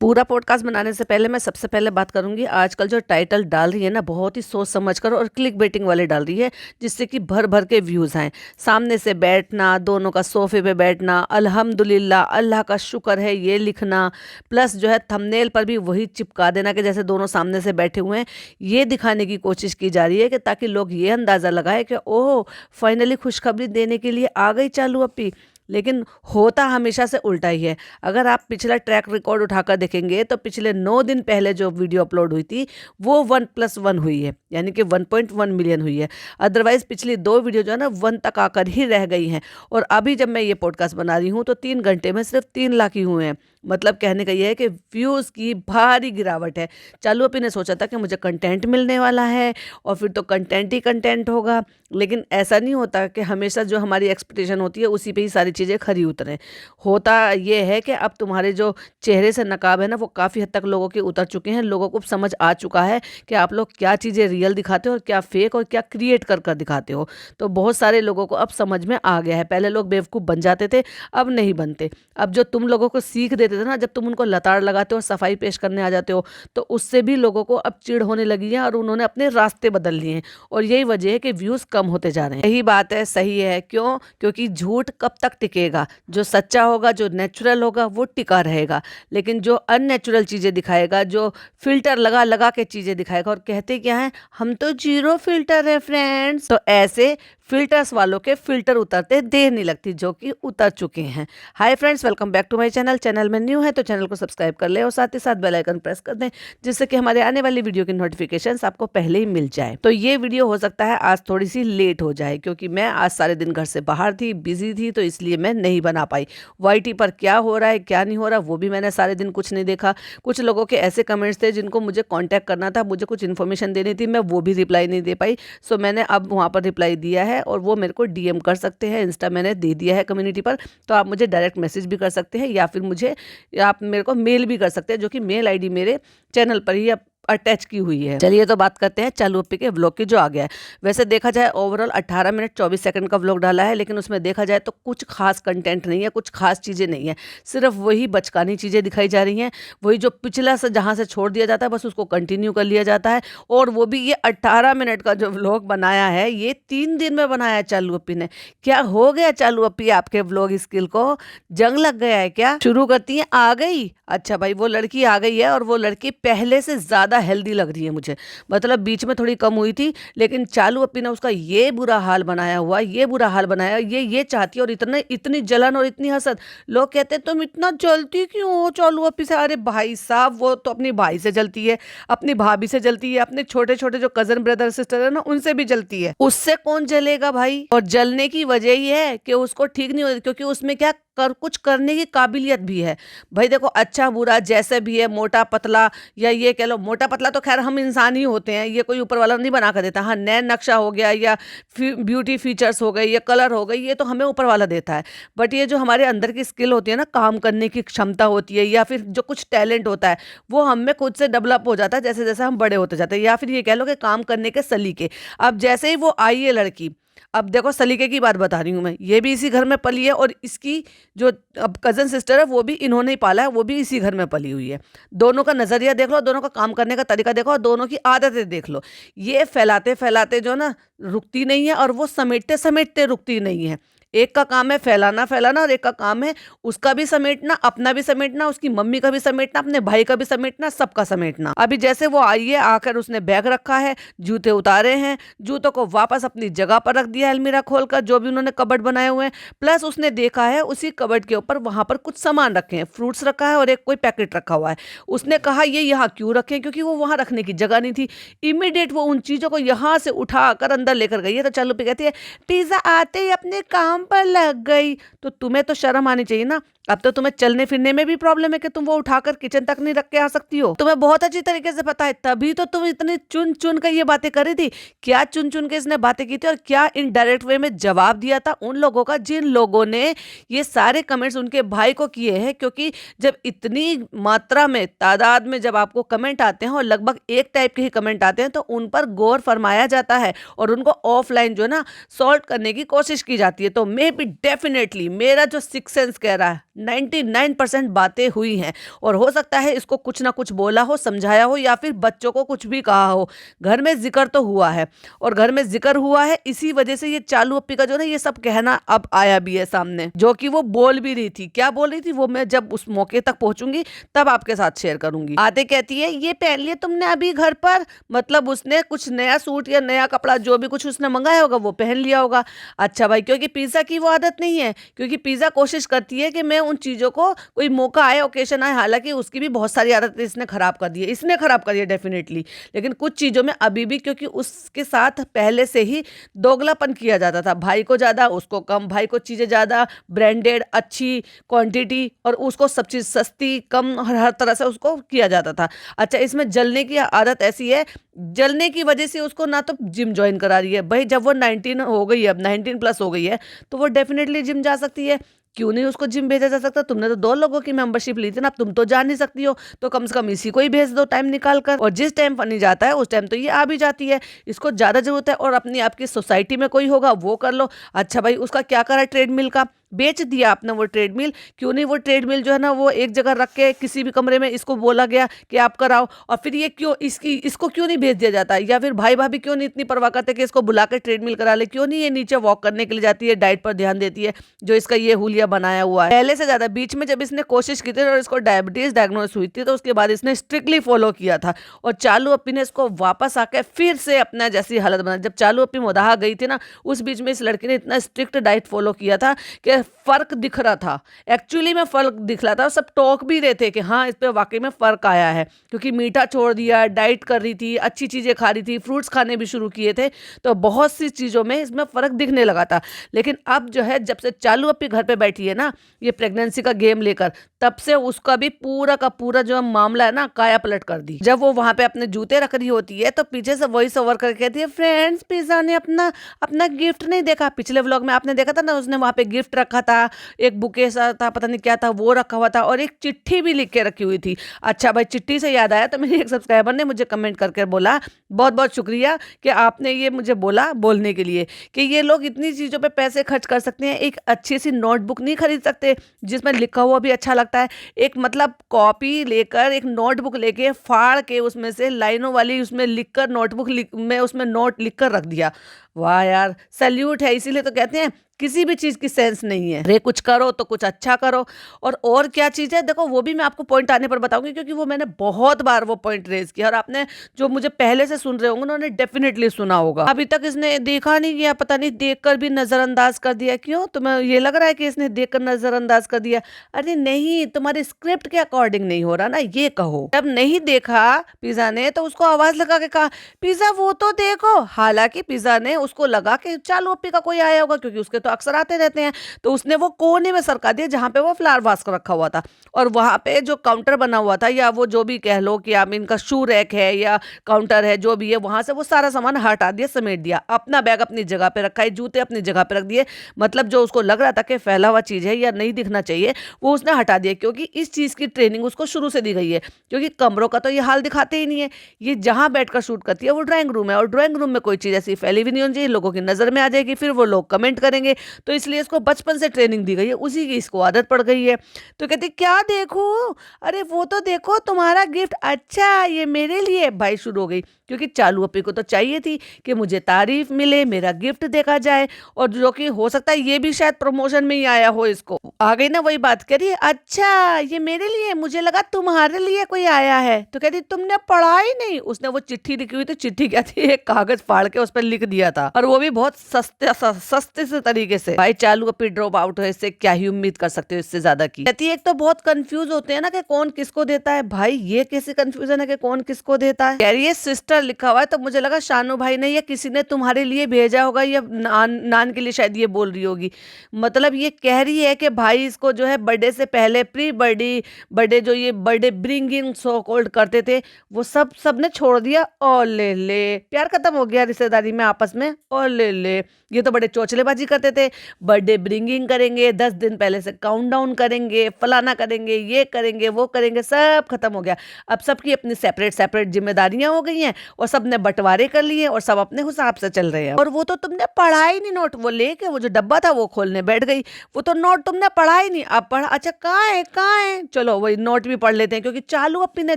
पूरा पॉडकास्ट बनाने से पहले मैं सबसे पहले बात करूंगी, आजकल जो टाइटल डाल रही है ना, बहुत ही सोच समझ कर और क्लिक बेटिंग वाले डाल रही है, जिससे कि भर भर के व्यूज़ आए। सामने से बैठना, दोनों का सोफे पे बैठना, अल्हम्दुलिल्लाह अल्लाह का शुक्र है ये लिखना, प्लस जो है थंबनेल पर भी वही चिपका देना कि जैसे दोनों सामने से बैठे हुए हैं। ये दिखाने की कोशिश की जा रही है कि ताकि लोग ये अंदाज़ा लगाए कि ओह, फाइनली खुशखबरी देने के लिए आ गई चालू अपी। लेकिन होता हमेशा से उल्टा ही है। अगर आप पिछला ट्रैक रिकॉर्ड उठाकर देखेंगे तो पिछले 9 दिन पहले जो वीडियो अपलोड हुई थी वो 1+1 हुई है, यानी कि 1.1 मिलियन हुई है। अदरवाइज पिछली 2 वीडियो जो है ना 1 तक आकर ही रह गई हैं। और अभी जब मैं ये पॉडकास्ट बना रही हूँ तो 3 घंटे में सिर्फ 3 लाख ही हुए हैं। मतलब कहने का ये है कि व्यूज़ की भारी गिरावट है। चालू अपी ने सोचा था कि मुझे कंटेंट मिलने वाला है और फिर तो कंटेंट ही कंटेंट होगा, लेकिन ऐसा नहीं होता कि हमेशा जो हमारी एक्सपेक्टेशन होती है उसी पे ही सारी चीज़ें खरी उतरें। होता ये है कि अब तुम्हारे जो चेहरे से नकाब है ना, वो काफ़ी हद तक लोगों के उतर चुके हैं। लोगों को समझ आ चुका है कि आप लोग क्या चीज़ें रियल दिखाते हो और क्या फेक और क्या क्रिएट कर कर दिखाते हो। तो बहुत सारे लोगों को अब समझ में आ गया है। पहले लोग बेवकूफ़ बन जाते थे, अब नहीं बनते। अब जो तुम लोगों को सीख देते थे ना, जब तुम उनको लताड़ लगाते हो और सफाई पेश करने आ जाते हो, तो उससे भी लोगों को अब चिढ़ होने लगी है और उन्होंने अपने रास्ते बदल लिए हैं। और यही वजह है कि व्यूज़ कम होते जा रहे हैं। यही बात है, सही है। क्यों? क्योंकि झूठ कब तक टिकेगा? जो सच्चा होगा, जो नेचुरल होगा, वो टिका रहेगा। लेकिन जो अननेचुरल चीज़ें दिखाएगा, जो फिल्टर लगा लगा के चीज़ें दिखाएगा, और कहते क्या है, हम तो जीरो फिल्टर है फ्रेंड्स, तो ऐसे फिल्टर्स वालों के फिल्टर उतरते देर नहीं लगती, जो कि उतर चुके हैं। Hi friends, welcome back to my channel. Channel में न्यू है तो चैनल को सब्सक्राइब कर ले और साथ ही साथ बेल आइकन प्रेस कर दें, जिससे कि हमारे आने वाली वीडियो की नोटिफिकेशंस आपको पहले ही मिल जाए। तो ये वीडियो हो सकता है आज थोड़ी सी लेट हो जाए, क्योंकि मैं आज सारे दिन घर से बाहर थी, बिजी थी, तो इसलिए मैं नहीं बना पाई। वाईटी पर क्या हो रहा है क्या नहीं हो रहा वो भी मैंने सारे दिन कुछ नहीं देखा। कुछ लोगों के ऐसे कमेंट्स थे जिनको मुझे कांटेक्ट करना था, मुझे कुछ इन्फॉर्मेशन देनी थी, मैं वो भी रिप्लाई नहीं दे पाई। सो मैंने अब वहाँ पर रिप्लाई दिया है और वो मेरे को डीएम कर सकते हैं। इंस्टा मैंने दे दिया है कम्युनिटी पर, तो आप मुझे डायरेक्ट मैसेज भी कर सकते हैं या फिर मुझे आप मेरे को मेल भी कर सकते हैं, जो कि मेल आईडी मेरे चैनल पर ही अटैच की हुई है। चलिए तो बात करते हैं चालू अपी के व्लॉग की जो आ गया है। वैसे देखा जाए ओवरऑल 18 मिनट 24 सेकंड का व्लॉग डाला है, लेकिन उसमें देखा जाए तो कुछ खास कंटेंट नहीं है, कुछ खास चीज़ें नहीं है। सिर्फ वही बचकानी चीज़ें दिखाई जा रही हैं। वही जो पिछला से जहाँ से छोड़ दिया जाता है बस उसको कंटिन्यू कर लिया जाता है। और वो भी ये 18 मिनट का जो व्लॉग बनाया है, ये 3 दिन में बनाया है चालू अपी ने। क्या हो गया चालू अपी, आपके व्लॉग स्किल को जंग लग गया है क्या? शुरू करती है, आ गई। अच्छा भाई, वो लड़की आ गई है और वो लड़की पहले से ज़्यादा हेल्दी लग रही है मुझे। मतलब बीच में थोड़ी कम हुई थी, लेकिन चालू अपी ने उसका ये बुरा हाल बनाया हुआ, ये बुरा हाल बनाया, ये चाहती है। और इतनी जलन और इतनी हसद। लोग कहते हैं तुम इतना जलती क्यों हो चालू अपी से? अरे भाई साहब, वो तो अपनी भाई से जलती है, अपनी भाभी से जलती है, अपने छोटे छोटे जो कजन ब्रदर सिस्टर है ना, उनसे भी जलती है। उससे कौन जलेगा भाई? और जलने की वजह ही है कि उसको ठीक नहीं होती, क्योंकि उसमें क्या कुछ करने की काबिलियत भी है। भाई देखो, अच्छा बुरा जैसे भी है, मोटा पतला, या ये कह लो मोटा पतला तो खैर हम इंसान ही होते हैं, ये कोई ऊपर वाला नहीं बना कर देता। हाँ, नैन नक्शा हो गया या ब्यूटी फीचर्स हो गए या कलर हो गई, ये तो हमें ऊपर वाला देता है। बट ये जो हमारे अंदर की स्किल होती है ना, काम करने की क्षमता होती है, या फिर जो कुछ टैलेंट होता है, वो हम में खुद से डेवलप हो जाता है जैसे जैसे हम बड़े होते जाते हैं। या फिर ये कह लो कि काम करने के सलीके। अब जैसे ही वो आई है लड़की, अब देखो सलीके की बात बता रही हूँ मैं, ये भी इसी घर में पली है और इसकी जो अब कजन सिस्टर है वो भी इन्होंने ही पाला है, वो भी इसी घर में पली हुई है। दोनों का नजरिया देख लो, दोनों का काम करने का तरीका देखो और दोनों की आदतें देख लो। ये फैलाते फैलाते जो ना रुकती नहीं है, और वो समेटते समेटते रुकती नहीं है। एक का काम है फैलाना फैलाना, और एक का काम है उसका भी समेटना, अपना भी समेटना, उसकी मम्मी का भी समेटना, अपने भाई का भी समेटना, सबका समेटना। अभी जैसे वो आई है, आकर उसने बैग रखा है, जूते उतारे हैं, जूतों को वापस अपनी जगह पर रख दिया अलमीरा खोलकर, जो भी उन्होंने कबर्ड बनाए हुए हैं। प्लस उसने देखा है उसी कबर्ड के ऊपर वहां पर कुछ सामान रखे हैं, फ्रूट्स रखा है और एक कोई पैकेट रखा हुआ है। उसने कहा ये यहाँ क्यों रखे, क्योंकि वो वहां रखने की जगह नहीं थी। इमीडिएट वो उन चीजों को यहाँ से उठाकर अंदर लेकर गई है। तो चालू पे कहती है पिज्जा आते ही अपने काम पर लग गई। तो तुम्हें तो शर्म आनी चाहिए ना। अब तो तुम्हें चलने फिरने में भी प्रॉब्लम है कि तुम वो उठाकर किचन तक नहीं रख के आ सकती हो। तुम्हें बहुत अच्छी तरीके से पता है, तभी तो तुम इतनी चुन चुन कर ये बातें कर रही थी। क्या चुन चुन के इसने बातें की थी और क्या इनडायरेक्ट वे में जवाब दिया था उन लोगों का, जिन लोगों ने ये सारे कमेंट्स उनके भाई को किए हैं। क्योंकि जब इतनी मात्रा में, तादाद में जब आपको कमेंट आते हैं और लगभग एक टाइप के ही कमेंट आते हैं, तो उन पर गौर फरमाया जाता है और उनको ऑफलाइन जो है ना सॉल्व करने की कोशिश की जाती है। तो मे बी डेफिनेटली मेरा जो सिक्स सेंस कह रहा है, 99% बातें हुई हैं और हो सकता है इसको कुछ ना कुछ बोला हो, समझाया हो या फिर बच्चों को कुछ भी कहा हो। घर में जिक्र तो हुआ है और घर में जिक्र हुआ है, इसी वजह से ये चालू अप्पी का जो ना ये सब कहना अब आया भी है सामने, जो कि वो बोल भी रही थी। क्या बोल रही थी वो मैं जब उस मौके तक पहुंचूंगी तब आपके साथ शेयर करूंगी। आते कहती है ये पहन लिया तुमने अभी घर पर, मतलब उसने कुछ नया सूट या नया कपड़ा जो भी कुछ उसने मंगाया होगा वो पहन लिया होगा। अच्छा भाई, क्योंकि पिज्जा की वो आदत नहीं है, क्योंकि पिज्जा कोशिश करती है कि मैं उन चीजों को, कोई मौका आए, ओकेशन आए, हालांकि उसकी भी बहुत सारी आदतें इसने खराब कर दी है, इसने खराब कर दिया डेफिनेटली, लेकिन कुछ चीजों में अभी भी, क्योंकि उसके साथ पहले से ही दोगलापन किया जाता था, भाई को ज्यादा उसको कम, भाई को चीजें ज्यादा ब्रांडेड अच्छी क्वांटिटी और उसको सब चीज सस्ती कम, हर तरह से उसको किया जाता था। अच्छा, इसमें जलने की आदत ऐसी है, जलने की वजह से उसको ना तो जिम ज्वाइन करा रही है। भाई जब वो 19 हो गई है, अब 19+ हो गई है, तो वो डेफिनेटली जिम जा सकती है। क्यों नहीं उसको जिम भेजा जा सकता? तुमने तो 2 लोगों की मेंबरशिप ली थी ना, अब तुम तो जा नहीं सकती हो, तो कम से कम इसी को ही भेज दो टाइम निकाल कर। और जिस टाइम फनी जाता है उस टाइम तो ये आ भी जाती है, इसको ज्यादा जरूरत है। और अपनी आपकी सोसाइटी में कोई होगा वो कर लो। अच्छा भाई, उसका क्या करा ट्रेडमिल का? बेच दिया आपने वो ट्रेडमिल। क्यों नहीं वो ट्रेडमिल जो है ना वो एक जगह रख के किसी भी कमरे में इसको बोला गया कि आप कराओ, और फिर ये क्यों इसको क्यों नहीं भेज दिया जाता? या फिर भाई भाभी क्यों नहीं इतनी परवाह करते कि इसको बुला के ट्रेडमिल करा ले? क्यों नहीं ये नीचे वॉक करने के लिए जाती है, डाइट पर ध्यान देती है, जो इसका ये हुलिया बनाया हुआ है। पहले से ज्यादा बीच में जब इसने कोशिश की थी और इसको डायबिटीज डायग्नोस हुई थी, तो उसके बाद इसने स्ट्रिक्टली फॉलो किया था। और चालू अप्पी ने इसको वापस आके फिर से अपना जैसी हालत बना। जब चालू अप्पी मोदाहा गई थी ना, उस बीच में इस लड़की ने इतना स्ट्रिक्ट डाइट फॉलो किया था कि फर्क दिख रहा था, एक्चुअली में फर्क दिख रहा था। सब टोक भी रहे थे कि हाँ इस पे वाकई में फर्क आया है, क्योंकि मीठा छोड़ दिया, डाइट कर रही थी, अच्छी चीजें खा रही थी, फ्रूट्स खाने भी शुरू किए थे, तो बहुत सी चीजों में इसमें फर्क दिखने लगा था। लेकिन अब जो है, जब से चालू अप्पी घर पे बैठी है ना ये प्रेगनेंसी का गेम लेकर, तब से उसका भी पूरा का पूरा जो मामला है ना काया पलट कर दी। जब वो वहां पे अपने जूते रख रही होती है तो पीछे से वॉइस ओवर करके कहती है, फ्रेंड्स पिज्जा ने अपना अपना गिफ्ट नहीं देखा। पिछले व्लॉग में आपने देखा था ना, उसने वहां पे गिफ्ट रखा था, एक बुके सा था, पता नहीं क्या था, वो रखा हुआ था, और एक चिट्ठी भी लिख के रखी हुई थी। अच्छा भाई, चिट्ठी से याद आया, तो मेरे एक सब्सक्राइबर ने मुझे कमेंट करके बोला, बहुत बहुत शुक्रिया कि आपने ये मुझे बोला बोलने के लिए, कि ये लोग इतनी चीज़ों पे पैसे खर्च कर सकते हैं, एक अच्छी सी नोटबुक नहीं खरीद सकते जिसमें लिखा हुआ भी अच्छा लगता है? एक मतलब कॉपी लेकर, एक नोटबुक लेके फाड़ के उसमें से लाइनों वाली उसमें लिखकर नोटबुक में उसमें नोट लिखकर रख दिया। वाह यार, सैल्यूट है। इसीलिए तो कहते हैं किसी भी चीज की सेंस नहीं है, अरे कुछ करो तो कुछ अच्छा करो। और क्या चीज है देखो, वो भी मैं आपको पॉइंट आने पर बताऊंगी, क्योंकि वो मैंने बहुत बार वो पॉइंट रेज किया, और आपने जो मुझे पहले से सुन रहे होंगे उन्होंने डेफिनेटली सुना होगा। अभी तक इसने देखा नहीं गया, पता नहीं देखकर भी नजरअंदाज कर दिया। क्यों, तुम्हें ये लग रहा है कि इसने देखकर नजरअंदाज कर दिया? अरे नहीं, तुम्हारे स्क्रिप्ट के अकॉर्डिंग नहीं हो रहा ना, ये कहो। जब नहीं देखा पिज्जा ने तो उसको आवाज लगा के कहा, पिज्जा वो तो देखो। हालांकि पिज्जा ने उसको लगा कि चालू अप्पी का कोई आया होगा, क्योंकि उसके तो अक्सर आते रहते हैं, तो उसने वो कोने में सरका दिया जहां पे वो फ्लावर वास्क रखा हुआ था। और वहां पे जो काउंटर बना हुआ था, या वो जो भी कह लो कि आप इनका शू रैक है या काउंटर है, जो भी है, वहां से वो सारा सामान हटा दिया, समेट दिया, अपना बैग अपनी जगह पे रखा है, जूते अपनी जगह पे रख दिए। मतलब जो उसको लग रहा था कि फैला हुआ चीज है या नहीं दिखना चाहिए, वो उसने हटा दिया, क्योंकि इस चीज की ट्रेनिंग उसको शुरू से दी गई है। क्योंकि कमरों का तो ये हाल दिखाते ही नहीं है, ये जहां बैठकर शूट करती है वो ड्राइंग रूम है, और ड्राइंग रूम में कोई चीज ऐसी फैली भी नहीं होनी चाहिए, लोगों की नजर में आ जाएगी, फिर वो लोग कमेंट करेंगे। तो इसलिए इसको बचपन से ट्रेनिंग दी गई है, उसी की इसको आदत पड़ गई है। तो कहती क्या देखूं, अरे वो तो देखो तुम्हारा गिफ्ट, अच्छा ये मेरे लिए। भाई शुरू हो गई, क्योंकि चालू अप्पी को तो चाहिए थी कि मुझे तारीफ मिले, मेरा गिफ्ट देखा जाए, और जो कि हो सकता है ये भी शायद प्रमोशन में ही आया हो। इसको आ गई ना वही बात, कह रही है अच्छा ये मेरे लिए, मुझे लगा तुम्हारे लिए कोई आया है। तो कहती तुमने पढ़ा ही नहीं। उसने वो चिट्ठी लिखी हुई थी, चिट्ठी क्या थी, एक कागज फाड़ के उस पर लिख दिया था, और वो भी बहुत सस्ते से तरीके से। भाई चालू अप्पी ड्रॉप आउट है, इससे क्या ही उम्मीद कर सकते हो इससे ज्यादा की। कहती है एक तो बहुत कंफ्यूज होते हैं ना कि कौन किसको देता है। भाई ये कैसी कंफ्यूजन है कि कौन किसको देता है? कह रही है सिस्टर लिखा हुआ है, तो मुझे लगा शानू भाई ने या किसी ने तुम्हारे लिए भेजा होगा, या नान के लिए शायद ये बोल रही होगी। मतलब ये कह रही है कि भाई इसको जो है बर्थडे से पहले प्री बर्थडे जो ये बर्थडे ब्रिंगिंग सो कॉल्ड करते थे, वो सब ने छोड़ दिया। और ले प्यार खत्म हो गया रिश्तेदारी में आपस में। और ले ये तो बड़े चौचलेबाजी करते थे, बर्थडे ब्रिंगिंग करेंगे, 10 दिन पहले से काउंटडाउन करेंगे, फलाना करेंगे, ये करेंगे, वो करेंगे, सब खत्म हो गया। अब सबकी अपनी सेपरेट जिम्मेदारियां हो गई हैं। और सबने बंटवारे कर लिए और सब अपने हिसाब से चल रहे हैं। और वो तो तुमने पढ़ा ही नहीं नोट, वो लेके वो जो डब्बा था वो खोलने बैठ गई। वो तो नोट तुमने पढ़ा ही नहीं, अब पढ़ा, अच्छा कहाँ है, चलो वही नोट भी पढ़ लेते हैं, क्योंकि चालू अपी ने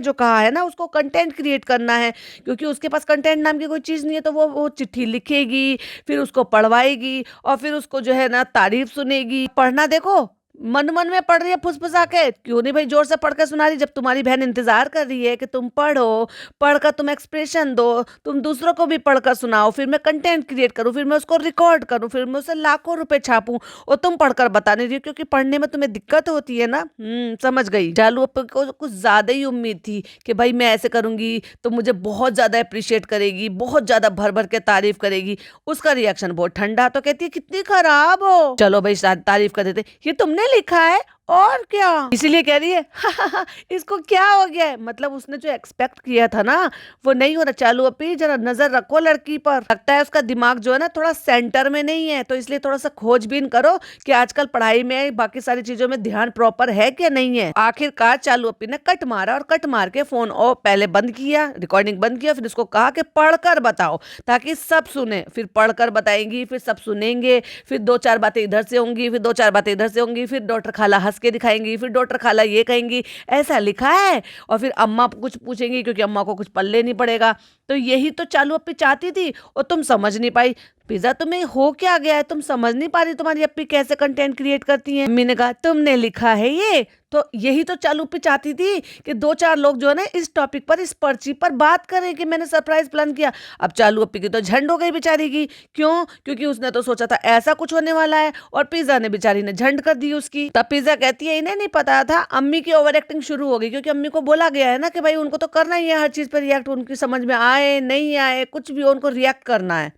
जो कहा है ना उसको कंटेंट क्रिएट करना है, क्योंकि उसके पास कंटेंट नाम की कोई चीज़ नहीं है। तो वो चिट्ठी लिखेगी, फिर उसको पढ़वाएगी और फिर उसको जो है ना तारीफ सुनेगी। पढ़ना देखो, मन मन में पढ़ रही है फुसफुसा के, क्यों नहीं भाई जोर से पढ़ के सुना रही, जब तुम्हारी बहन इंतजार कर रही है कि तुम पढ़ो, पढ़कर तुम एक्सप्रेशन दो, तुम दूसरों को भी पढ़कर सुनाओ, फिर मैं कंटेंट क्रिएट करूं, फिर मैं उसको रिकॉर्ड करूं, फिर मैं उसे लाखों रुपए छापूं, और तुम पढ़कर बता नहीं रही हो, क्योंकि पढ़ने में तुम्हें दिक्कत होती है ना। समझ गई। जालू अप्पा को कुछ ज्यादा ही उम्मीद थी कि भाई मैं ऐसे करूंगी तो मुझे बहुत ज्यादा अप्रिशिएट करेगी, बहुत ज्यादा भर भर के तारीफ करेगी। उसका रिएक्शन बहुत ठंडा, तो कहती है कितनी खराब हो, चलो भाई तारीफ कर देते, ये तुमने लिखा है और क्या, इसीलिए कह रही है इसको क्या हो गया है। मतलब उसने जो एक्सपेक्ट किया था ना वो नहीं हो रहा। चालू अपी जरा नजर रखो लड़की पर, लगता है उसका दिमाग जो है ना थोड़ा सेंटर में नहीं है, तो इसलिए थोड़ा सा खोजबीन करो कि आजकल पढ़ाई में बाकी सारी चीजों में ध्यान प्रॉपर है क्या नहीं है। आखिरकार चालू अपी ने कट मारा और कट मार के फोन और पहले बंद किया, रिकॉर्डिंग बंद किया, फिर उसको कहा कि पढ़कर बताओ ताकि सब सुने। फिर पढ़कर बताएंगी, फिर सब सुनेंगे, फिर दो चार बातें इधर से होंगी, फिर दो चार बातें इधर से होंगी, फिर डॉक्टर खाला हंस के दिखाएंगी, फिर डॉक्टर खाला ये कहेंगी ऐसा लिखा है, और फिर अम्मा कुछ पूछेंगी क्योंकि अम्मा को कुछ पल्ले नहीं पड़ेगा। तो यही तो चालू अपी चाहती थी और तुम समझ नहीं पाई। पिज्जा तुम्हें हो क्या गया है, तुम समझ नहीं पा रही तुम्हारी अपी कैसे कंटेंट क्रिएट करती हैं। मम्मी ने कहा तुमने लिखा है ये, तो यही तो चालू अपी चाहती थी कि दो चार लोग जो है ना इस टॉपिक पर, इस पर्ची पर बात करें कि मैंने सरप्राइज प्लान किया। अब चालू अपी की तो झंड हो गई बेचारी की, क्यों, क्योंकि उसने तो सोचा था ऐसा कुछ होने वाला है और पिज्जा ने बेचारी ने झंड कर दी उसकी। तब पिज्जा कहती है इन्हें नहीं पता था, अम्मी की ओवर एक्टिंग शुरू हो गई, क्योंकि अम्मी को बोला गया है ना कि भाई उनको तो करना ही है हर चीज पर रिएक्ट, उनकी समझ में आए नहीं आए कुछ भी उनको रिएक्ट करना है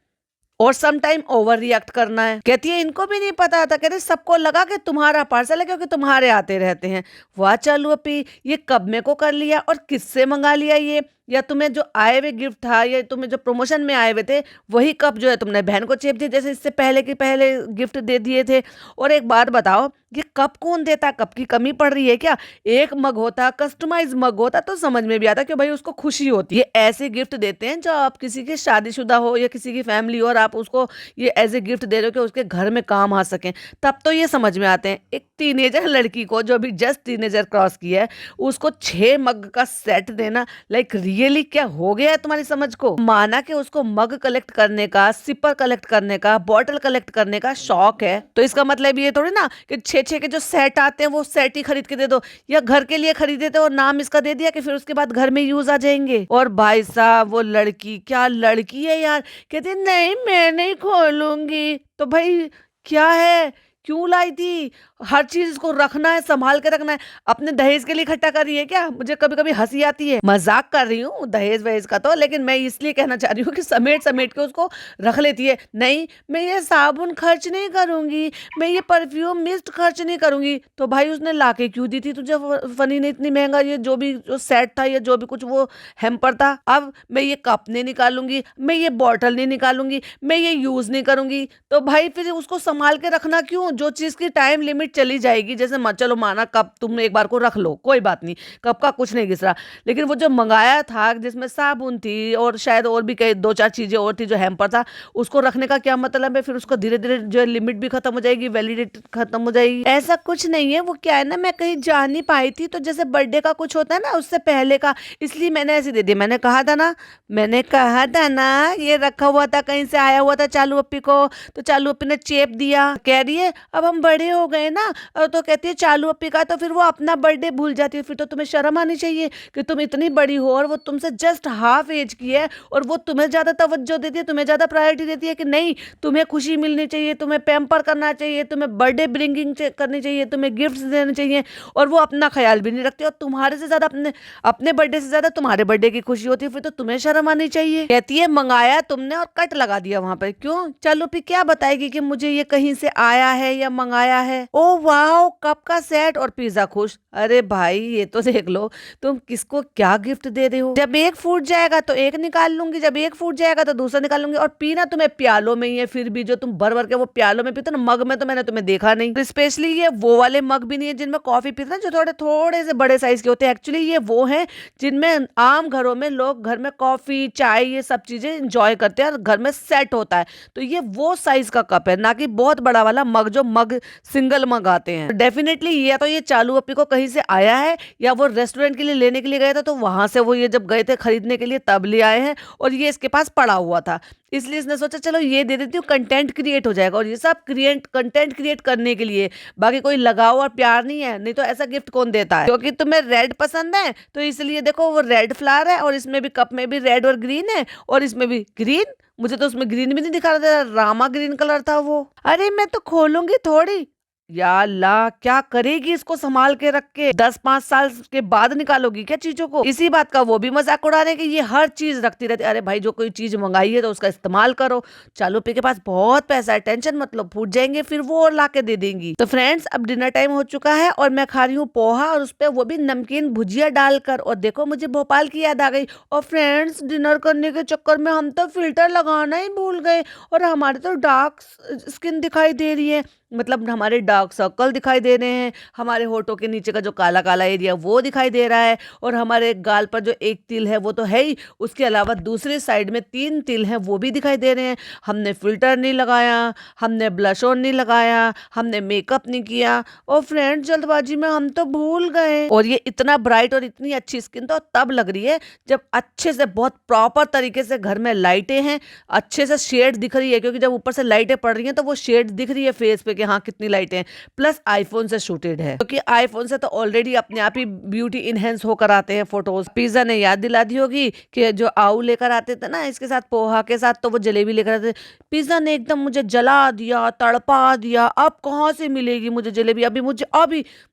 और सम टाइम ओवर रिएक्ट करना है। कहती है इनको भी नहीं पता था, कहते सबको लगा कि तुम्हारा पार्सल है क्योंकि तुम्हारे आते रहते हैं। वाह चालू अपी, ये कब मेरे को कर लिया और किससे मंगा लिया ये, या तुम्हें जो आए हुए गिफ्ट था या तुम्हें जो प्रमोशन में आए हुए थे वही कप जो है तुमने बहन को चेप दिए, जैसे इससे पहले के पहले गिफ्ट दे दिए थे। और एक बात बताओ, ये कप कौन देता, कप की कमी पड़ रही है क्या? एक मग होता, कस्टमाइज मग होता तो समझ में भी आता कि भाई उसको खुशी होती है। ऐसे गिफ्ट देते हैं जो आप किसी के शादीशुदा हो या किसी की फैमिली हो और आप उसको ये एज ए गिफ्ट दे रहे हो कि उसके घर में काम आ सकें, तब तो ये समझ में आते हैं। एक टीनेजर लड़की को जो अभी जस्ट टीनेजर क्रॉस की है उसको 6 मग का सेट देना, लाइक रियली क्या हो गया है तुम्हारी समझ को? माना कि उसको मग कलेक्ट करने का, सिपर कलेक्ट करने का, बॉटल कलेक्ट करने का शौक है, तो इसका मतलब ये थोड़ी ना कि 6 के जो सेट आते हैं वो सेट ही खरीद के दे दो, या घर के लिए खरीदे थे और नाम इसका दे दिया कि फिर उसके बाद घर में यूज आ जाएंगे। और भाई साहब वो लड़की, क्या लड़की है यार, कहती नहीं मैं नहीं खोलूंगी। तो भाई क्या है, क्यों लाई थी? हर चीज इसको रखना है, संभाल के रखना है। अपने दहेज के लिए इकट्ठा कर रही है क्या? मुझे कभी कभी हंसी आती है, मजाक कर रही हूँ दहेज वहेज का तो, लेकिन मैं इसलिए कहना चाह रही हूँ कि समेट समेट के उसको रख लेती है। नहीं मैं ये साबुन खर्च नहीं करूंगी, मैं ये परफ्यूम मिस्ट खर्च नहीं करूंगी। तो भाई उसने लाके क्यों दी थी तुझे फनी ने इतनी महंगा, ये जो भी जो सेट था या जो भी कुछ वो हेम्पर था? अब मैं ये कप नहीं निकालूंगी, मैं ये बॉटल नहीं निकालूंगी, मैं ये यूज नहीं करूंगी। तो भाई फिर उसको संभाल के रखना क्यों? जो चीज की टाइम लिमिट चली जाएगी, जैसे चलो माना कप तुम एक बार को रख लो, कोई बात नहीं, कप का कुछ नहीं घिस रहा, लेकिन वो जो मंगाया था जिसमें साबुन थी और शायद और भी कई दो चार चीजें और थी जो हैम्पर था, उसको रखने का क्या मतलब है? फिर उसको धीरे धीरे जो लिमिट भी खत्म हो जाएगी, वैलिडिटी खत्म हो जाएगी। ऐसा कुछ नहीं है, वो क्या है ना, मैं कहीं जा नहीं पाई थी, तो जैसे बर्थडे का कुछ होता है ना उससे पहले का, इसलिए मैंने ऐसे दे दिया। मैंने कहा था ना ये रखा हुआ था, कहीं से आया हुआ था चालू अप्पी को, तो चालू अप्पी ने चेप दिया। कह रही है अब हम बड़े हो गए ना, तो कहती है चालू अप्पी का, तो फिर वो अपना बर्थडे भूल जाती है। फिर तो तुम्हें शर्म आनी चाहिए कि तुम इतनी बड़ी हो और वो तुमसे जस्ट हाफ एज की है और वो तुम्हें ज्यादा तवज्जो देती है, तुम्हें ज्यादा प्रायोरिटी देती है कि नहीं तुम्हें खुशी मिलनी चाहिए, तुम्हें पैम्पर करना चाहिए, तुम्हें बर्थडे ब्रिंगिंग करनी चाहिए, तुम्हें गिफ्ट्स देने चाहिए, और वो अपना ख्याल भी नहीं रखती और तुम्हारे से ज्यादा अपने बर्थडे से ज्यादा तुम्हारे बर्थडे की खुशी होती है। फिर तो तुम्हें शर्म आनी चाहिए। कहती है मंगाया तुमने और कट लगा दिया वहां पर, क्यों? चालू अप्पी क्या बताएगी कि मुझे ये कहीं से आया है है या मंगाया है। ओ वाओ, कप का सेट और पिज्जा खुश। अरे भाई ये तो देख लो, तुम किसको क्या गिफ्ट दे रहे हो। जब एक फूट जाएगा तो एक निकाल लूंगी, जब एक फूट जाएगा तो दूसरा निकाल लूंगी। और पीना तुम्हें प्यालों में ही है, फिर भी जो तुम भर भर के वो प्यालों में पीते हो ना, मग में तो मैंने तुम्हें देखा नहीं। स्पेशली ये वो वाले मग भी नहीं है जिनमें कॉफी पीते हैं, जो थोड़े थोड़े से बड़े साइज के होते हैं। एक्चुअली ये वो है जिनमें आम घरों में लोग घर में कॉफी चाय ये सब चीजें इंजॉय करते हैं और घर में सेट होता है। तो ये वो साइज का कप है, ना कि बहुत बड़ा वाला मग, जो मग सिंगल मग आते हैं। डेफिनेटली या तो ये चालू अपी को कहीं से आया है, या वो रेस्टोरेंट के लिए लेने के लिए गए थे, तो वहां से वो ये जब गए थे खरीदने के लिए तब ले आए हैं, और ये इसके पास पड़ा हुआ था, इसलिए इसने सोचा चलो ये दे देती हूँ, कंटेंट क्रिएट हो जाएगा। और ये सब कंटेंट क्रिएट करने के लिए, बाकी कोई लगाव और प्यार नहीं है। नहीं तो ऐसा गिफ्ट कौन देता है। क्योंकि तुम्हें रेड पसंद है तो इसलिए देखो वो रेड फ्लावर है, और इसमें भी कप में भी रेड और ग्रीन है, और इसमें भी ग्रीन। मुझे तो उसमें ग्रीन भी नहीं दिखा रहा था, रामा ग्रीन कलर था वो। अरे मैं तो खोलूंगी थोड़ी। या अल्लाह, क्या करेगी इसको संभाल के रख के? 10-5 साल के बाद निकालोगी क्या चीजों को? इसी बात का वो भी मजाक उड़ा रहे हैं कि ये हर चीज रखती रहती है। अरे भाई, जो कोई चीज मंगाई है तो उसका इस्तेमाल करो। चालू पे के पास बहुत पैसा है, टेंशन मतलब फूट जाएंगे फिर वो और ला के दे देंगी। तो फ्रेंड्स, अब डिनर टाइम हो चुका है और मैं खा रही हूँ पोहा, और उस पर वो भी नमकीन भुजिया डालकर। और देखो मुझे भोपाल की याद आ गई। और फ्रेंड्स, डिनर करने के चक्कर में हम तो फिल्टर लगाना ही भूल गए, और हमारे तो डार्क स्किन दिखाई दे रही है। मतलब हमारे डार्क सर्कल दिखाई दे रहे हैं, हमारे होठों के नीचे का जो काला काला एरिया वो दिखाई दे रहा है, और हमारे गाल पर जो एक तिल है वो तो है ही, उसके अलावा दूसरे साइड में 3 तिल हैं वो भी दिखाई दे रहे हैं। हमने फिल्टर नहीं लगाया, हमने ब्लश ऑन नहीं लगाया, हमने मेकअप नहीं किया, और फ्रेंड्स जल्दबाजी में हम तो भूल गए। और ये इतना ब्राइट और इतनी अच्छी स्किन तो तब लग रही है जब अच्छे से बहुत प्रॉपर तरीके से घर में लाइटें हैं, अच्छे से शेड दिख रही है, क्योंकि जब ऊपर से लाइटें पड़ रही हैं तो वो शेड दिख रही है फेस पे कि हाँ कितनी लाइटें हैं। प्लस आईफोन से शूटेड है, क्योंकि आईफोन से तो ऑलरेडी अपने आप ही ब्यूटी इनहेंस होकर आते हैं फोटोज। पिज्जा ने याद दिला दी होगी कि जो आऊ लेकर आते थे ना इसके साथ पोहा के साथ, तो वो जलेबी लेकर आते थे। पिज्जा ने एकदम मुझे जला दिया, तड़पा दिया। अब कहाँ से मिलेगी मुझे जलेबी? अभी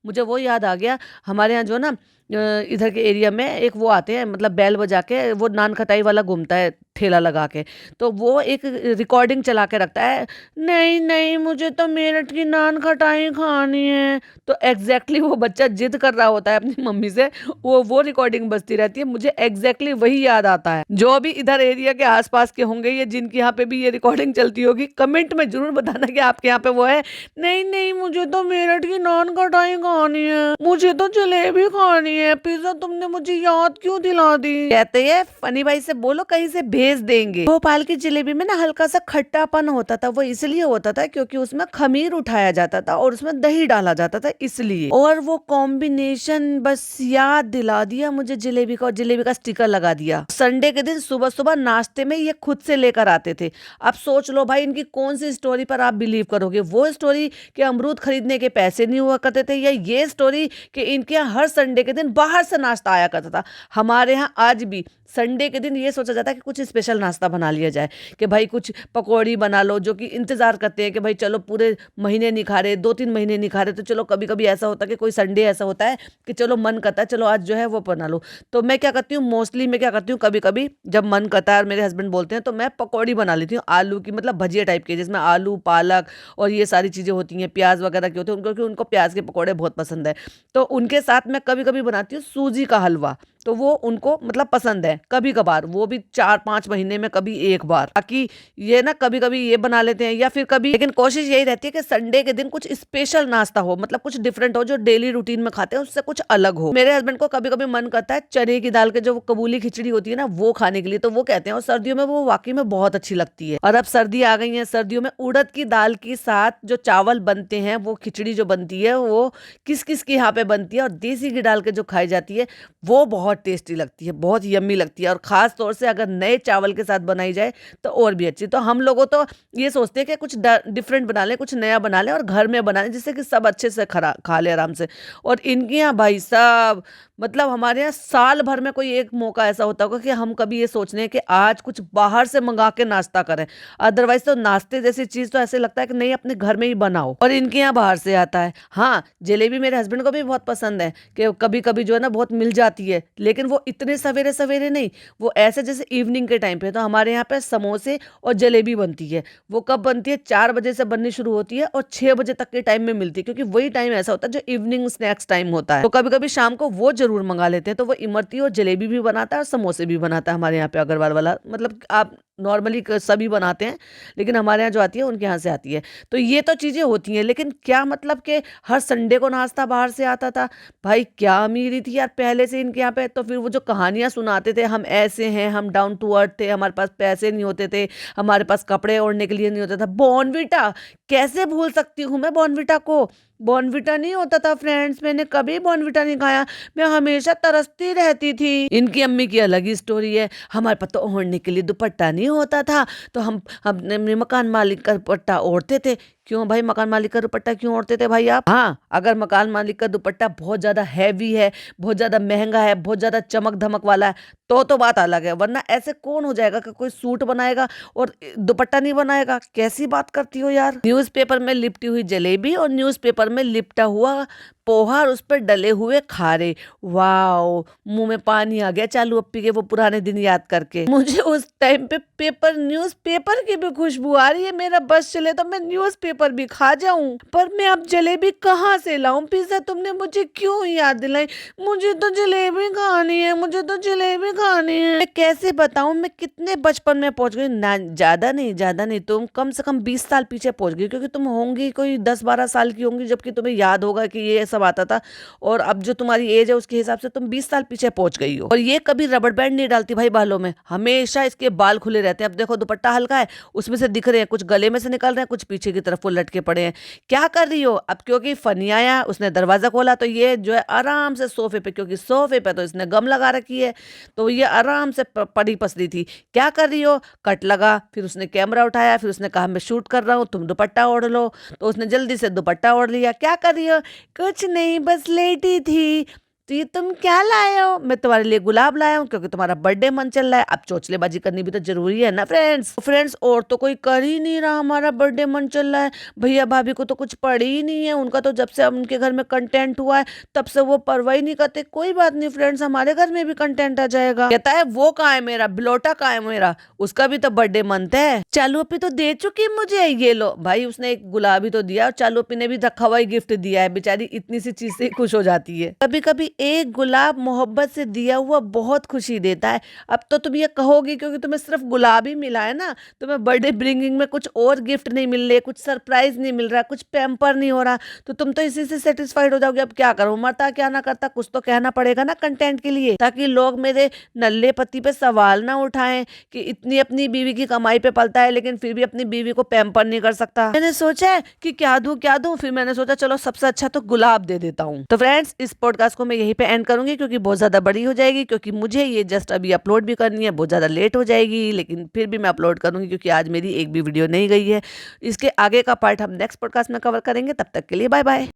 मुझे वो याद आ गया। हमारे यहाँ जो ना इधर के एरिया में एक वो आते हैं, मतलब बैल बजा के, वो नान खटाई वाला घूमता है ठेला लगा के, तो वो एक रिकॉर्डिंग चला के रखता है, नहीं नहीं मुझे तो मेरठ की नान खटाई खानी है। तो एग्जैक्टली वो बच्चा जिद कर रहा होता है अपनी मम्मी से, वो रिकॉर्डिंग बजती रहती है। मुझे एग्जैक्टली वही याद आता है। जो भी इधर एरिया के आसपास के होंगे, ये जिनके यहाँ पे भी ये रिकॉर्डिंग चलती होगी, कमेंट में जरूर बताना कि आपके यहाँ पे वो है। नहीं नहीं मुझे तो मेरठ की नान खटाई खानी है, मुझे तो जलेबी खानी है, पिज्जा तुमने मुझे याद क्यों दिला दी? कहते हैं फनी भाई से बोलो कहीं से भेज देंगे। भोपाल की जलेबी में ना हल्का सा खट्टापन होता था, वो इसलिए होता था क्योंकि उसमें खमीर उठाया जाता था और उसमें दही डाला जाता था, इसलिए। और वो कॉम्बिनेशन बस याद दिला दिया मुझे जलेबी का, और जलेबी का स्टिकर लगा दिया। संडे के दिन सुबह सुबह नाश्ते में ये खुद से लेकर आते थे। अब सोच लो भाई, इनकी कौन सी स्टोरी पर आप बिलीव करोगे? वो स्टोरी कि अमरूद खरीदने के पैसे नहीं हुआ करते थे, या ये स्टोरी कि इनके यहाँ हर संडे के दिन बाहर से नाश्ता आया करता था। हमारे यहाँ आज भी संडे के दिन ये सोचा जाता है कि कुछ स्पेशल नाश्ता बना लिया जाए, कि भाई कुछ पकौड़ी बना लो, जो कि इंतजार करते हैं कि भाई चलो पूरे महीने नहीं खा रहे, 2-3 महीने नहीं खा रहे, तो चलो कभी कभी ऐसा होता है कि कोई संडे ऐसा होता है कि चलो मन करता है, चलो आज जो है वो बना लो। तो मैं क्या करती हूँ, मोस्टली मैं क्या करती हूँ, कभी कभी जब मन करता है और मेरे हस्बैंड बोलते हैं, तो मैं पकौड़ी बना लेती हूँ आलू की, मतलब भजिया टाइप की, जिसमें आलू पालक और ये सारी चीज़ें होती हैं, प्याज वगैरह की होती है, क्योंकि उनको प्याज के पकौड़े बहुत पसंद है। तो उनके साथ मैं कभी कभी बनाती हूँ सूजी का हलवा, तो वो उनको मतलब पसंद है। कभी कभार, वो भी 4-5 महीने में कभी एक बार। बाकी ये ना कभी कभी ये बना लेते हैं, या फिर कभी, लेकिन कोशिश यही रहती है कि संडे के दिन कुछ स्पेशल नाश्ता हो, मतलब कुछ डिफरेंट हो, जो डेली रूटीन में खाते हैं उससे कुछ अलग हो। मेरे हस्बैंड को कभी कभी मन करता है चने की दाल के जो कबूली खिचड़ी होती है ना, वो खाने के लिए, तो वो कहते हैं, और सर्दियों में वो वाकई में बहुत अच्छी लगती है। और अब सर्दी आ गई है, सर्दियों में उड़द की दाल के साथ जो चावल बनते हैं, वो खिचड़ी जो बनती है, वो किस किस के यहाँ पे बनती है, और देसी घी डाल के जो खाई जाती है, वो बहुत टेस्टी लगती है, बहुत यम्मी लगती है। और खास तौर से अगर नए चावल के साथ बनाई जाए तो और भी अच्छी। तो हम लोगों तो ये सोचते हैं कि कुछ डिफरेंट बना लें, कुछ नया बना लें और घर में बना लें, जिससे कि सब अच्छे से खा ले आराम से। और इनके यहाँ भाई साहब, मतलब हमारे यहाँ साल भर में कोई एक मौका ऐसा होता होगा कि हम कभी ये सोचने कि आज कुछ बाहर से मंगा के नाश्ता करें। अदरवाइज तो नाश्ते जैसी चीज तो ऐसे लगता है कि नहीं, अपने घर में ही बनाओ। और इनके यहाँ बाहर से आता है। हाँ, जलेबी मेरे हस्बैंड को भी बहुत पसंद है, कि कभी कभी जो है ना बहुत मिल जाती है, लेकिन वो इतने सवेरे सवेरे नहीं, वो ऐसे जैसे इवनिंग के टाइम पे। तो हमारे यहाँ पे समोसे और जलेबी बनती है। वो कब बनती है? 4 बजे से बननी शुरू होती है और 6 बजे तक के टाइम में मिलती है, क्योंकि वही टाइम ऐसा होता है जो इवनिंग स्नैक्स टाइम होता है। तो कभी कभी शाम को वो जरूर मंगा लेते हैं। तो वो इमरती और जलेबी भी बनाता है और समोसे भी बनाता है हमारे यहाँ पे अग्रवाल वाला। मतलब आप नॉर्मली सभी बनाते हैं, लेकिन हमारे यहाँ जो आती है उनके यहाँ से आती है। तो ये तो चीजें होती हैं, लेकिन क्या मतलब कि हर संडे को नाश्ता बाहर से आता था? भाई क्या अमीरी थी यार पहले से इनके यहाँ पे। तो फिर वो जो कहानियां सुनाते थे, हम ऐसे हैं, हम डाउन टू अर्थ थे, हमारे पास पैसे नहीं होते थे, हमारे पास कपड़े ओढ़ने के लिए नहीं होता था। बॉर्नविटा, कैसे भूल सकती हूँ मैं बॉर्नविटा को। बॉर्नविटा नहीं होता था फ्रेंड्स, मैंने कभी बॉर्नविटा नहीं खाया। मैं हमेशा तरसती रहती थी। इनकी अम्मी की अलग ही स्टोरी है। हमारे पास तो ओढ़ने के लिए दुपट्टा नहीं होता था, तो हम अपने मकान मालिक का दुपट्टा ओढ़ते थे। क्यों भाई, मकान मालिक का दुपट्टा क्यों ओढ़ते थे भाई आप? हाँ, अगर मकान मालिक का दुपट्टा बहुत ज्यादा हैवी है, बहुत ज्यादा महंगा है, बहुत ज्यादा चमक धमक वाला है, तो बात अलग है। वरना ऐसे कौन हो जाएगा कि कोई सूट बनाएगा और दुपट्टा नहीं बनाएगा? कैसी बात करती हो यार। न्यूज़पेपर में लिपटी हुई जलेबी और न्यूज़पेपर में लिपटा हुआ पोहा और उस पर डले हुए खारे। वाओ, मुंह में पानी आ गया चालू अप्पी के वो पुराने दिन याद करके। मुझे उस टाइम पे न्यूज़पेपर की भी खुशबू आ रही है। मेरा बस चले तो मैं न्यूज़पेपर भी खा जाऊं, पर मैं अब जलेबी कहाँ से लाऊं? पिज्जा तुमने मुझे क्यों याद दिलाई? मुझे तो जलेबी खानी है, मुझे तो जलेबी खानी है। मैं कैसे बताऊं मैं कितने बचपन में पहुंच गई ना। ज्यादा नहीं, तुम कम से कम 20 साल पीछे पहुंच गई, क्योंकि तुम होंगी कोई 10-12 साल की होंगी जबकि तुम्हें याद होगा कि ये सब आता था। और अब जो तुम्हारी एज है उसके हिसाब से तुम 20 साल पीछे पहुंच गई हो। और ये कभी रबड़ बैंड नहीं डालती भाई बालों में, हमेशा इसके बाल खुले रहते हैं। अब देखो दुपट्टा हल्का है, उसमें से दिख रहे हैं, कुछ गले में से निकल रहे हैं, कुछ पीछे की तरफ वो लटके पड़े हैं। क्या कर रही हो? अब क्योंकि फनी आया, उसने दरवाजा खोला, तो ये जो है आराम से सोफे पे, क्योंकि सोफे पे तो इसने गम लगा रखी है, तो ये आराम से पड़ी पसरी थी। क्या कर रही हो? कट लगा। फिर उसने कैमरा उठाया, फिर उसने कहा मैं शूट कर रहा हूँ, तुम दुपट्टा ओढ़ लो। तो उसने जल्दी से दुपट्टा ओढ़ लिया। क्या कर रही हो? कुछ नहीं, बस लेटी थी। तो ये तुम क्या लाए हो? मैं तुम्हारे लिए गुलाब लाया हूँ, क्योंकि तुम्हारा बर्थडे मन चल रहा है। अब चोचलेबाजी करनी भी तो जरूरी है ना फ्रेंड्स। और तो कोई कर ही नहीं रहा, हमारा बर्थडे मन चल रहा है। भैया भाभी को तो कुछ पड़ी ही नहीं है, उनका तो जब से उनके घर में कंटेंट हुआ है तब से वो परवाह ही नहीं करते। कोई बात नहीं फ्रेंड्स, हमारे घर में भी कंटेंट आ जाएगा। कहता है वो कहाँ है मेरा बिलोटा, कहाँ है मेरा? उसका भी तो बर्थडे मंथ है। चालू अपी तो दे चुकी मुझे, ये लो भाई। उसने एक गुलाब ही तो दिया, और चालू अपी ने भी रखा हुआ गिफ्ट दिया है। बेचारी इतनी सी चीज से खुश हो जाती है। कभी कभी एक गुलाब मोहब्बत से दिया हुआ बहुत खुशी देता है। अब तो तुम ये कहोगी क्योंकि तुम्हें सिर्फ गुलाब ही मिला है ना, तुम्हें बर्थडे ब्रिंगिंग में कुछ और गिफ्ट नहीं मिल रहे, कुछ सरप्राइज नहीं मिल रहा, कुछ पैम्पर नहीं हो रहा, तो तुम तो इसी से सेटिस्फाइड हो जाओगे। अब क्या करूं, मरता क्या ना करता, कुछ तो कहना पड़ेगा ना कंटेंट के लिए, ताकि लोग मेरे नल्ले पति पे सवाल ना उठाएं कि इतनी अपनी बीवी की कमाई पे पलता है लेकिन फिर भी अपनी बीवी को पैम्पर नहीं कर सकता। मैंने सोचा है कि क्या दूं, फिर मैंने सोचा चलो सबसे अच्छा तो गुलाब दे देता हूँ। तो फ्रेंड्स, इस पॉडकास्ट को मैं यहीं पे एंड करूंगी, क्योंकि बहुत ज्यादा बड़ी हो जाएगी, क्योंकि मुझे ये जस्ट अभी अपलोड भी करनी है, बहुत ज्यादा लेट हो जाएगी, लेकिन फिर भी मैं अपलोड करूंगी क्योंकि आज मेरी एक भी वीडियो नहीं गई है। इसके आगे का पार्ट हम नेक्स्ट पॉडकास्ट में कवर करेंगे। तब तक के लिए बाय बाय।